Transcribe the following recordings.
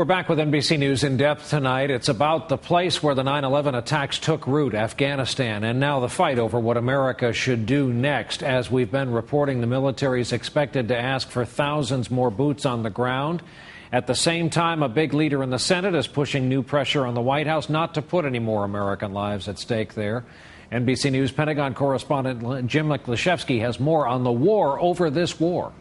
We're back with NBC News In Depth tonight. It's about the place where the 9/11 attacks took root, Afghanistan, and now the fight over what America should do next. As we've been reporting, the military is expected to ask for thousands more boots on the ground. At the same time, a big leader in the Senate is pushing new pressure on the White House not to put any more American lives at stake there. NBC News Pentagon correspondent Jim Miklashevsky has more on the war over this war.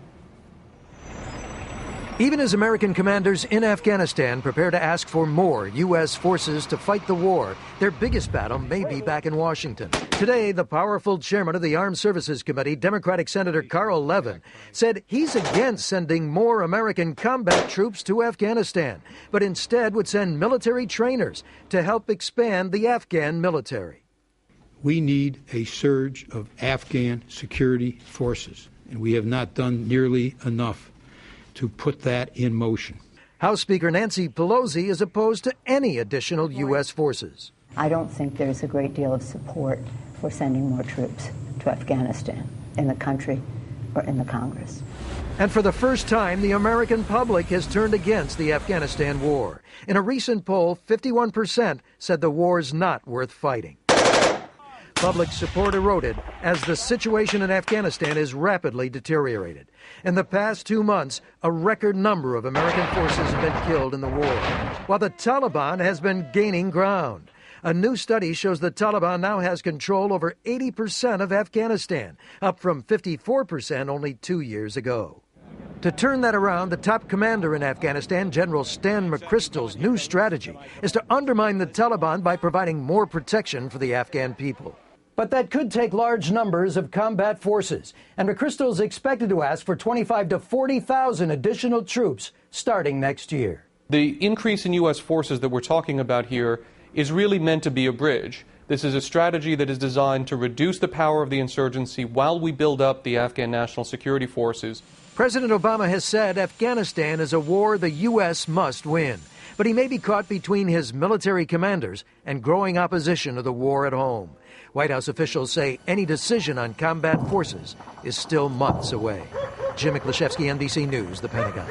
Even as American commanders in Afghanistan prepare to ask for more U.S. forces to fight the war, their biggest battle may be back in Washington. Today, the powerful chairman of the Armed Services Committee, Democratic Senator Carl Levin, said he's against sending more American combat troops to Afghanistan, but instead would send military trainers to help expand the Afghan military. We need a surge of Afghan security forces, and we have not done nearly enough to put that in motion. House Speaker Nancy Pelosi is opposed to any additional U.S. forces. I don't think there's a great deal of support for sending more troops to Afghanistan in the country or in the Congress. And for the first time, the American public has turned against the Afghanistan war. In a recent poll, 51% said the war's not worth fighting. Public support eroded as the situation in Afghanistan is rapidly deteriorated. In the past 2 months, a record number of American forces have been killed in the war, while the Taliban has been gaining ground. A new study shows the Taliban now has control over 80% of Afghanistan, up from 54% only 2 years ago. To turn that around, the top commander in Afghanistan, General Stan McChrystal's new strategy is to undermine the Taliban by providing more protection for the Afghan people. But that could take large numbers of combat forces, and McChrystal is expected to ask for 25,000 to 40,000 additional troops starting next year. The increase in U.S. forces that we're talking about here is really meant to be a bridge. This is a strategy that is designed to reduce the power of the insurgency while we build up the Afghan National Security Forces. President Obama has said Afghanistan is a war the U.S. must win, but he may be caught between his military commanders and growing opposition to the war at home. White House officials say any decision on combat forces is still months away. Jim Miklashevsky, NBC News, the Pentagon.